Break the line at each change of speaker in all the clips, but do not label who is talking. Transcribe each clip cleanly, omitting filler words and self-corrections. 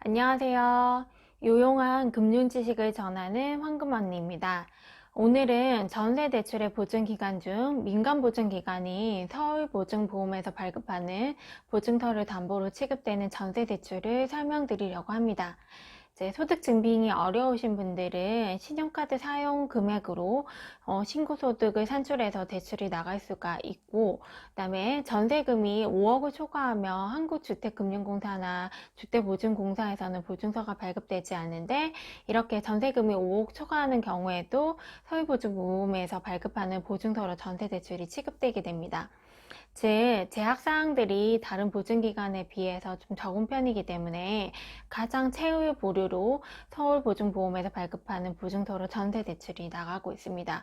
안녕하세요. 유용한 금융 지식을 전하는 황금 언니입니다. 오늘은 전세 대출의 보증 기간 중 민간 보증 기간인 서울보증보험에서 발급하는 보증서를 담보로 취급되는 전세 대출을 설명드리려고 합니다. 소득 증빙이 어려우신 분들은 신용카드 사용 금액으로 신고소득을 산출해서 대출이 나갈 수가 있고, 그다음에 전세금이 5억을 초과하며 한국주택금융공사나 주택보증공사에서는 보증서가 발급되지 않는데, 이렇게 전세금이 5억 초과하는 경우에도 서울보증보험에서 발급하는 보증서로 전세대출이 취급되게 됩니다. 즉, 제약사항들이 다른 보증기관에 비해서 좀 적은 편이기 때문에 가장 최후의 보류로 서울보증보험에서 발급하는 보증서로 전세대출이 나가고 있습니다.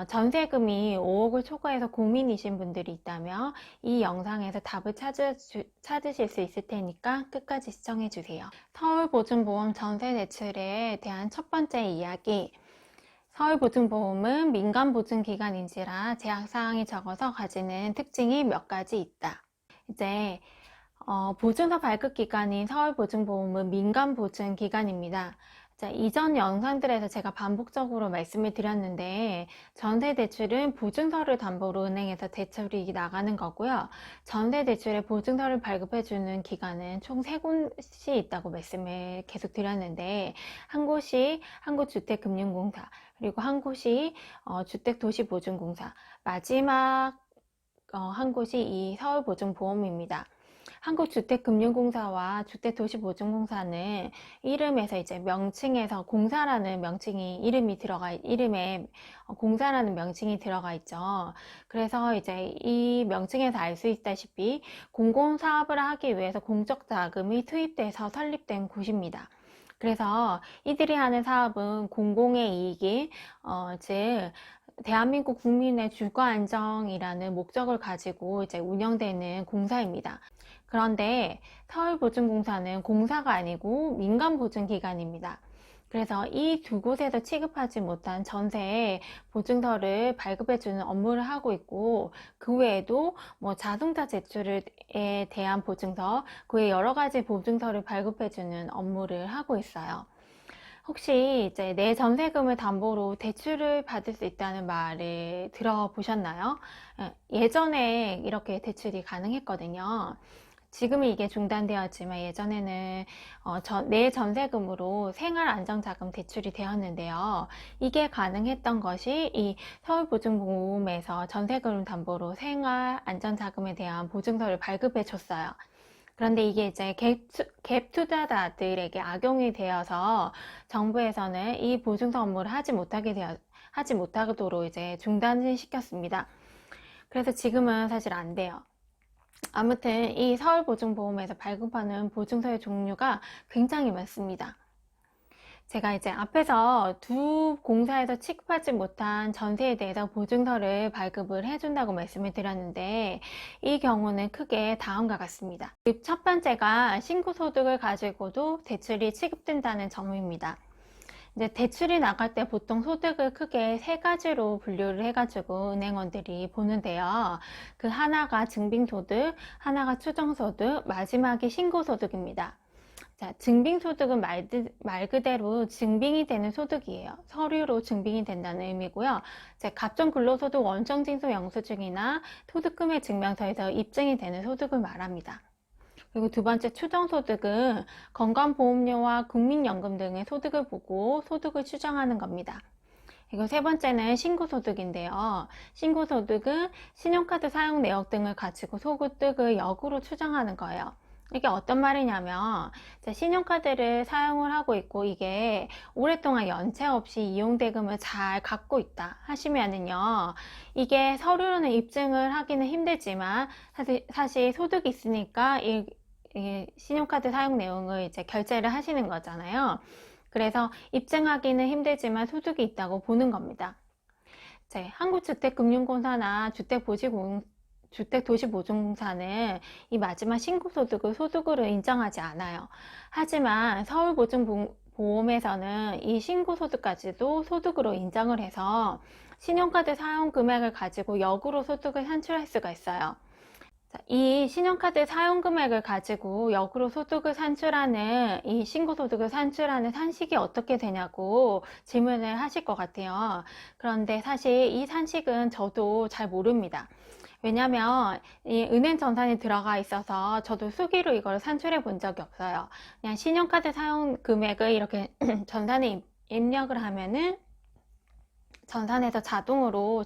전세금이 5억을 초과해서 고민이신 분들이 있다면 이 영상에서 답을 찾으실 수 있을 테니까 끝까지 시청해주세요. 서울보증보험 전세대출에 대한 첫 번째 이야기, 서울보증보험은 민간보증기관인지라 제약사항이 적어서 가지는 특징이 몇 가지 있다. 보증서 발급기관인 서울보증보험은 민간보증기관입니다. 이전 영상들에서 제가 반복적으로 말씀을 드렸는데, 전세대출은 보증서를 담보로 은행에서 대출이 나가는 거고요. 전세대출에 보증서를 발급해주는 기관은 총 3곳이 있다고 말씀을 계속 드렸는데, 한 곳이 한국주택금융공사, 그리고 한 곳이 주택도시보증공사, 마지막 한 곳이 이 서울보증보험입니다. 한국주택금융공사와 주택도시보증공사는 이름에서 명칭에서 공사라는 명칭이 이름에 공사라는 명칭이 들어가 있죠. 그래서 이 명칭에서 알 수 있다시피 공공사업을 하기 위해서 공적 자금이 투입돼서 설립된 곳입니다. 그래서 이들이 하는 사업은 공공의 이익이 즉 대한민국 국민의 주거 안정이라는 목적을 가지고 운영되는 공사입니다. 그런데 서울보증공사는 공사가 아니고 민간보증기관입니다. 그래서 이 두 곳에서 취급하지 못한 전세 보증서를 발급해주는 업무를 하고 있고, 그 외에도 자동차 제출에 대한 보증서, 그 외 여러 가지 보증서를 발급해주는 업무를 하고 있어요. 혹시 내 전세금을 담보로 대출을 받을 수 있다는 말을 들어보셨나요? 예전에 이렇게 대출이 가능했거든요. 지금은 이게 중단되었지만 예전에는 내 전세금으로 생활안정자금 대출이 되었는데요. 이게 가능했던 것이 이 서울보증보험에서 전세금 담보로 생활안정자금에 대한 보증서를 발급해 줬어요. 그런데 이게 갭 투자자들에게 악용이 되어서 정부에서는 이 보증서 업무를 하지 못하도록 중단을 시켰습니다. 그래서 지금은 사실 안 돼요. 아무튼 이 서울보증보험에서 발급하는 보증서의 종류가 굉장히 많습니다. 제가 앞에서 두 공사에서 취급하지 못한 전세에 대해서 보증서를 발급을 해준다고 말씀을 드렸는데, 이 경우는 크게 다음과 같습니다. 첫 번째가 신고소득을 가지고도 대출이 취급된다는 점입니다. 대출이 나갈 때 보통 소득을 크게 3가지로 분류를 해가지고 은행원들이 보는데요. 그 하나가 증빙소득, 하나가 추정소득, 마지막이 신고소득입니다. 증빙소득은 말 그대로 증빙이 되는 소득이에요. 서류로 증빙이 된다는 의미고요. 가점근로소득 원정징수 영수증이나 소득금액 증명서에서 입증이 되는 소득을 말합니다. 그리고 두 번째 추정소득은 건강보험료와 국민연금 등의 소득을 보고 소득을 추정하는 겁니다. 그리고 세 번째는 신고소득인데요. 신고소득은 신용카드 사용 내역 등을 가지고 소득을 역으로 추정하는 거예요. 이게 어떤 말이냐면, 신용카드를 사용을 하고 있고 이게 오랫동안 연체 없이 이용대금을 잘 갖고 있다 하시면은요, 이게 서류로는 입증을 하기는 힘들지만 사실 소득이 있으니까 이 신용카드 사용 내용을 결제를 하시는 거잖아요. 그래서 입증하기는 힘들지만 소득이 있다고 보는 겁니다. 한국주택금융공사나 주택도시보증공사는 이 마지막 신고소득을 소득으로 인정하지 않아요. 하지만 서울보증보험에서는 이 신고소득까지도 소득으로 인정을 해서 신용카드 사용 금액을 가지고 역으로 소득을 산출할 수가 있어요. 자, 이 신용카드 사용 금액을 가지고 역으로 소득을 산출하는 이 신고소득을 산출하는 산식이 어떻게 되냐고 질문을 하실 것 같아요. 그런데 사실 이 산식은 저도 잘 모릅니다. 왜냐면 이 은행 전산이 들어가 있어서 저도 수기로 이걸 산출해 본 적이 없어요. 그냥 신용카드 사용 금액을 이렇게 전산에 입력을 하면은 전산에서 자동으로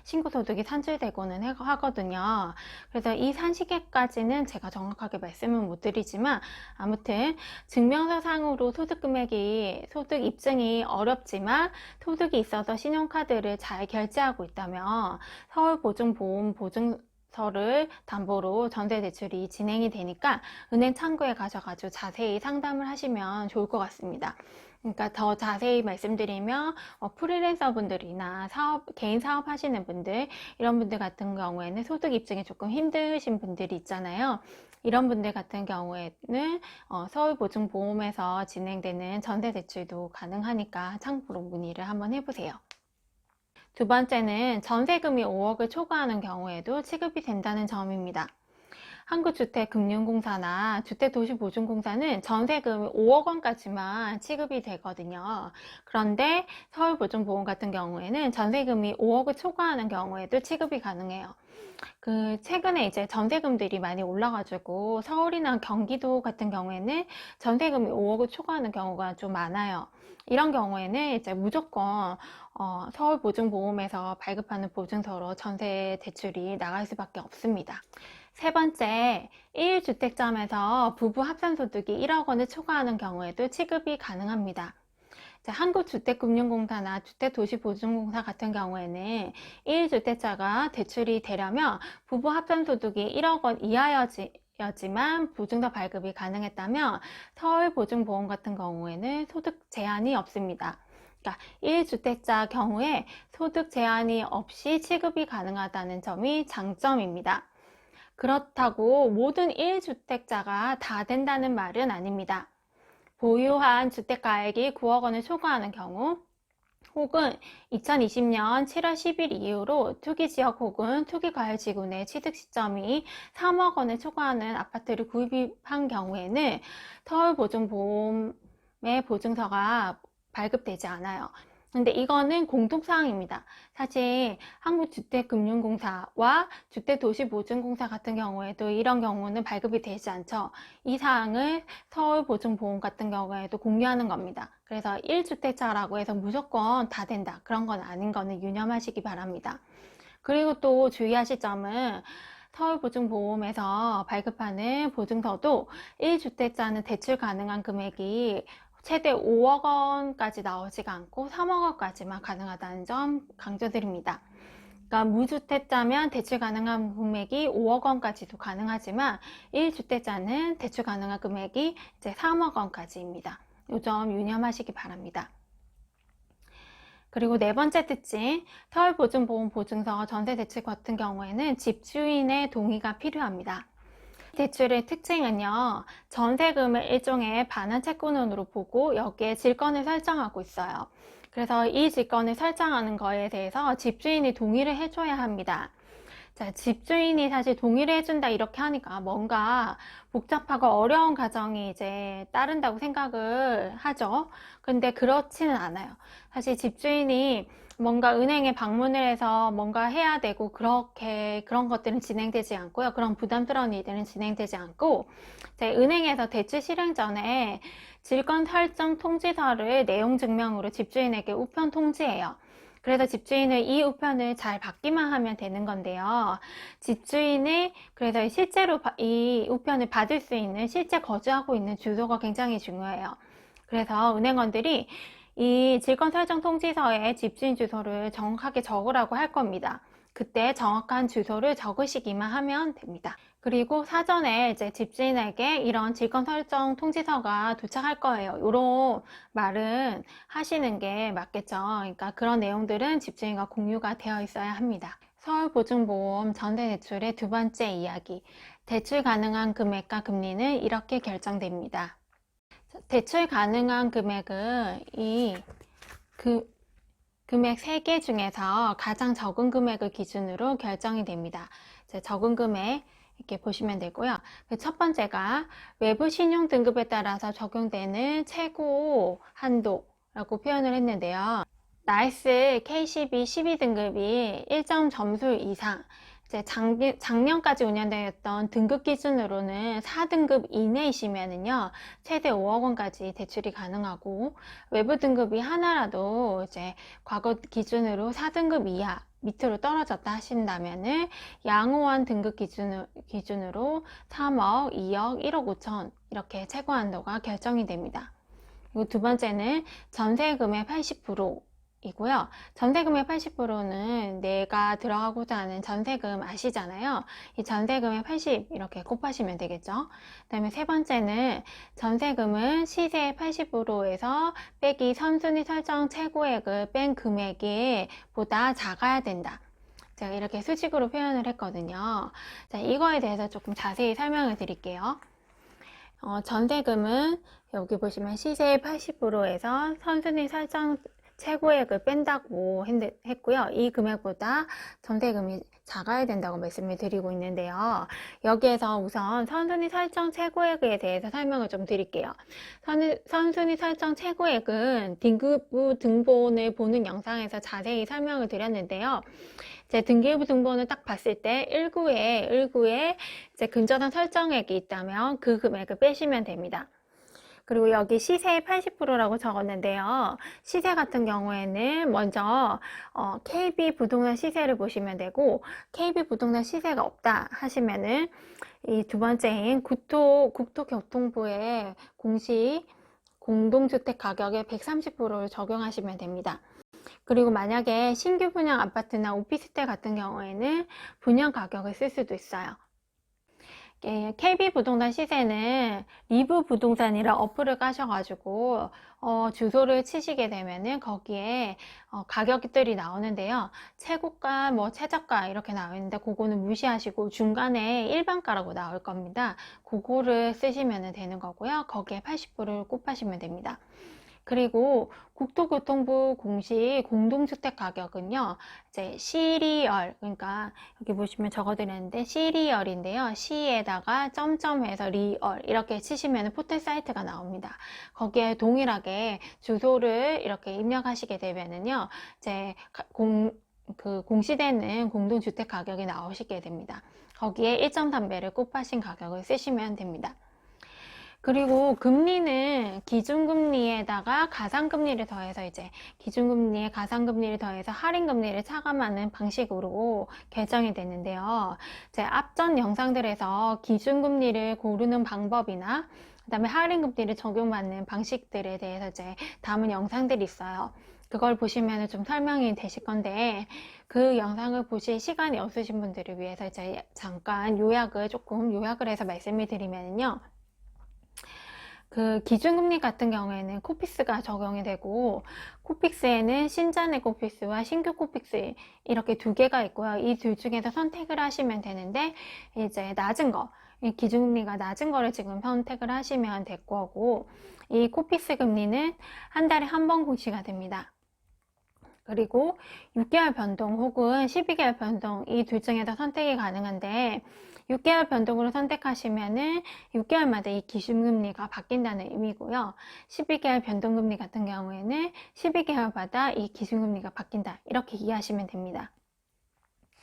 신고소득이 산출되고는 하거든요. 그래서 이 산시계까지는 제가 정확하게 말씀은 못 드리지만 아무튼 증명서상으로 소득 입증이 어렵지만 소득이 있어서 신용카드를 잘 결제하고 있다면 서울보증보험 보증서를 담보로 전세대출이 진행이 되니까 은행 창구에 가셔가지고 자세히 상담을 하시면 좋을 것 같습니다. 그러니까 더 자세히 말씀드리면 프리랜서 분들이나 개인 사업 하시는 분들, 이런 분들 같은 경우에는 소득 입증이 조금 힘드신 분들이 있잖아요. 이런 분들 같은 경우에는 서울보증보험에서 진행되는 전세대출도 가능하니까 참고로 문의를 한번 해보세요. 두 번째는 전세금이 5억을 초과하는 경우에도 취급이 된다는 점입니다. 한국주택금융공사나 주택도시보증공사는 전세금 5억 원까지만 취급이 되거든요. 그런데 서울보증보험 같은 경우에는 전세금이 5억을 초과하는 경우에도 취급이 가능해요. 최근에 이제 전세금들이 많이 올라가지고 서울이나 경기도 같은 경우에는 전세금이 5억을 초과하는 경우가 좀 많아요. 이런 경우에는 이제 무조건 서울보증보험에서 발급하는 보증서로 전세 대출이 나갈 수밖에 없습니다. 세 번째, 1주택점에서 부부 합산소득이 1억 원을 초과하는 경우에도 취급이 가능합니다. 한국주택금융공사나 주택도시보증공사 같은 경우에는 1주택자가 대출이 되려면 부부 합산소득이 1억 원 이하여지만 보증서 발급이 가능했다면 서울보증보험 같은 경우에는 소득 제한이 없습니다. 그러니까 1주택자 경우에 소득 제한이 없이 취급이 가능하다는 점이 장점입니다. 그렇다고 모든 1주택자가 다 된다는 말은 아닙니다. 보유한 주택가액이 9억 원을 초과하는 경우, 혹은 2020년 7월 10일 이후로 투기지역 혹은 투기과열지구내 취득 시점이 3억 원을 초과하는 아파트를 구입한 경우에는 서울보증보험의 보증서가 발급되지 않아요. 근데 이거는 공통사항입니다. 사실 한국주택금융공사와 주택도시보증공사 같은 경우에도 이런 경우는 발급이 되지 않죠. 이 사항을 서울보증보험 같은 경우에도 공유하는 겁니다. 그래서 1주택자라고 해서 무조건 다 된다, 그런 건 아닌 거는 유념하시기 바랍니다. 그리고 또 주의하실 점은 서울보증보험에서 발급하는 보증서도 1주택자는 대출 가능한 금액이 최대 5억 원까지 나오지가 않고 3억 원까지만 가능하다는 점 강조드립니다. 그러니까 무주택자면 대출 가능한 금액이 5억 원까지도 가능하지만 1주택자는 대출 가능한 금액이 이제 3억 원까지입니다. 이 점 유념하시기 바랍니다. 그리고 네 번째 특징, 서울보증보험 보증서 전세대출 같은 경우에는 집주인의 동의가 필요합니다. 대출의 특징은요, 전세금을 일종의 반환 채권으로 보고 여기에 질권을 설정하고 있어요. 그래서 이 질권을 설정하는 거에 대해서 집주인이 동의를 해줘야 합니다. 자, 집주인이 사실 동의를 해준다 이렇게 하니까 뭔가 복잡하고 어려운 과정이 이제 따른다고 생각을 하죠. 근데 그렇지는 않아요. 사실 집주인이 뭔가 은행에 방문을 해서 뭔가 해야 되고 그런 것들은 진행되지 않고요. 그런 부담스러운 일들은 진행되지 않고, 은행에서 대출 실행 전에 질권 설정 통지서를 내용 증명으로 집주인에게 우편 통지해요. 그래서 집주인은 이 우편을 잘 받기만 하면 되는 건데요. 집주인이 그래서 실제로 이 우편을 받을 수 있는 실제 거주하고 있는 주소가 굉장히 중요해요. 그래서 은행원들이 이 질권 설정 통지서에 집주인 주소를 정확하게 적으라고 할 겁니다. 그때 정확한 주소를 적으시기만 하면 됩니다. 그리고 사전에 이제 집주인에게 이런 질권 설정 통지서가 도착할 거예요, 이런 말은 하시는 게 맞겠죠. 그러니까 그런 내용들은 집주인과 공유가 되어 있어야 합니다. 서울보증보험 전세대출의 두 번째 이야기, 대출 가능한 금액과 금리는 이렇게 결정됩니다. 대출 가능한 금액은 금액 3개 중에서 가장 적은 금액을 기준으로 결정이 됩니다. 적은 금액 이렇게 보시면 되고요. 그 첫 번째가 외부 신용 등급에 따라서 적용되는 최고 한도라고 표현을 했는데요. 나이스 KCB 12등급이 1점 점수 이상, 이제 작년까지 운영되었던 등급 기준으로는 4등급 이내이시면은요, 최대 5억 원까지 대출이 가능하고, 외부 등급이 하나라도 이제 과거 기준으로 4등급 이하, 밑으로 떨어졌다 하신다면은 양호한 등급 기준으로 3억, 2억, 1억 5천 이렇게 최고 한도가 결정이 됩니다. 그리고 두 번째는 전세금의 80% 이고요. 전세금의 80%는 내가 들어가고자 하는 전세금 아시잖아요. 이 전세금의 80 이렇게 곱하시면 되겠죠. 그 다음에 세 번째는 전세금은 시세의 80%에서 빼기 선순위 설정 최고액을 뺀 금액이 보다 작아야 된다. 제가 이렇게 수식으로 표현을 했거든요. 자, 이거에 대해서 조금 자세히 설명을 드릴게요. 전세금은 여기 보시면 시세의 80%에서 선순위 설정 최고액을 뺀다고 했고요. 이 금액보다 전세금이 작아야 된다고 말씀을 드리고 있는데요. 여기에서 우선 선순위 설정 최고액에 대해서 설명을 좀 드릴게요. 선순위 설정 최고액은 등급부 등본을 보는 영상에서 자세히 설명을 드렸는데요. 제 등기부 등본을 딱 봤을 때 1구에 이제 근저당 설정액이 있다면 그 금액을 빼시면 됩니다. 그리고 여기 시세의 80%라고 적었는데요. 시세 같은 경우에는 먼저 KB 부동산 시세를 보시면 되고, KB 부동산 시세가 없다 하시면은 이 두 번째인 국토교통부의 공시 공동주택 가격의 130%를 적용하시면 됩니다. 그리고 만약에 신규 분양 아파트나 오피스텔 같은 경우에는 분양 가격을 쓸 수도 있어요. KB 부동산 시세는 리브 부동산이라 어플을 까셔가지고 주소를 치시게 되면은 거기에 가격들이 나오는데요. 최고가, 뭐 최저가 이렇게 나오는데 그거는 무시하시고 중간에 일반가라고 나올 겁니다. 그거를 쓰시면 되는 거고요. 거기에 80%를 곱하시면 됩니다. 그리고 국토교통부 공시 공동주택 가격은요, 이제 시리얼, 그러니까 여기 보시면 적어드렸는데 시리얼인데요. 시에다가 점점해서 리얼 이렇게 치시면 포털 사이트가 나옵니다. 거기에 동일하게 주소를 이렇게 입력하시게 되면은요, 이제 공시되는 공동주택 가격이 나오시게 됩니다. 거기에 1.3배를 곱하신 가격을 쓰시면 됩니다. 그리고 금리는 기준금리에다가 가상금리를 더해서 이제 기준금리에 가상금리를 더해서 할인금리를 차감하는 방식으로 결정이 됐는데요. 제 앞전 영상들에서 기준금리를 고르는 방법이나 그다음에 할인금리를 적용받는 방식들에 대해서 이제 담은 영상들이 있어요. 그걸 보시면 좀 설명이 되실 건데 그 영상을 보실 시간이 없으신 분들을 위해서 이제 잠깐 조금 요약을 해서 말씀을 드리면요. 그 기준금리 같은 경우에는 코픽스가 적용이 되고 코픽스에는 신자네 코픽스와 신규 코픽스 이렇게 두 개가 있고요. 이 둘 중에서 선택을 하시면 되는데 이제 낮은 거 기준금리가 낮은 거를 지금 선택을 하시면 될 거고 이 코픽스 금리는 한 달에 한 번 공시가 됩니다. 그리고 6개월 변동 혹은 12개월 변동 이 둘 중에서 선택이 가능한데 6개월 변동으로 선택하시면은 6개월마다 이 기준금리가 바뀐다는 의미고요. 12개월 변동금리 같은 경우에는 12개월마다 이 기준금리가 바뀐다. 이렇게 이해하시면 됩니다.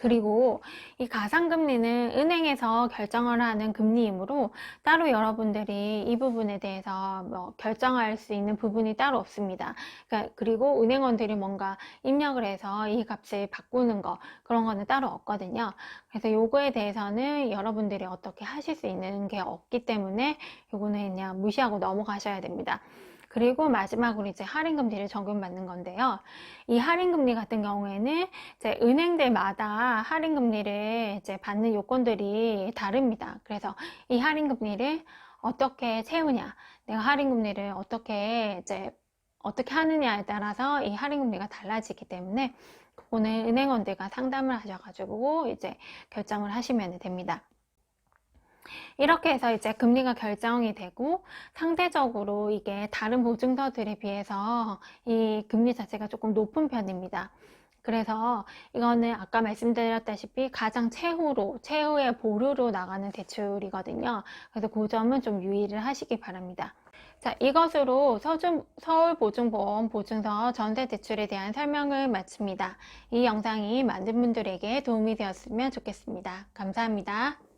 그리고 이 가상금리는 은행에서 결정을 하는 금리이므로 따로 여러분들이 이 부분에 대해서 뭐 결정할 수 있는 부분이 따로 없습니다. 그리고 은행원들이 뭔가 입력을 해서 이 값을 바꾸는 거 그런 거는 따로 없거든요. 그래서 요거에 대해서는 여러분들이 어떻게 하실 수 있는 게 없기 때문에 요거는 그냥 무시하고 넘어가셔야 됩니다. 그리고 마지막으로 이제 할인금리를 적용받는 건데요. 이 할인금리 같은 경우에는 이제 은행들마다 할인금리를 이제 받는 요건들이 다릅니다. 그래서 이 할인금리를 어떻게 채우냐, 내가 할인금리를 어떻게 하느냐에 따라서 이 할인금리가 달라지기 때문에 그거는 은행원들과 상담을 하셔가지고 이제 결정을 하시면 됩니다. 이렇게 해서 이제 금리가 결정이 되고 상대적으로 이게 다른 보증서들에 비해서 이 금리 자체가 조금 높은 편입니다. 그래서 이거는 아까 말씀드렸다시피 가장 최후의 보류로 나가는 대출이거든요. 그래서 그 점은 좀 유의를 하시기 바랍니다. 자, 이것으로 서울보증보험 보증서 전세대출에 대한 설명을 마칩니다. 이 영상이 많은 분들에게 도움이 되었으면 좋겠습니다. 감사합니다.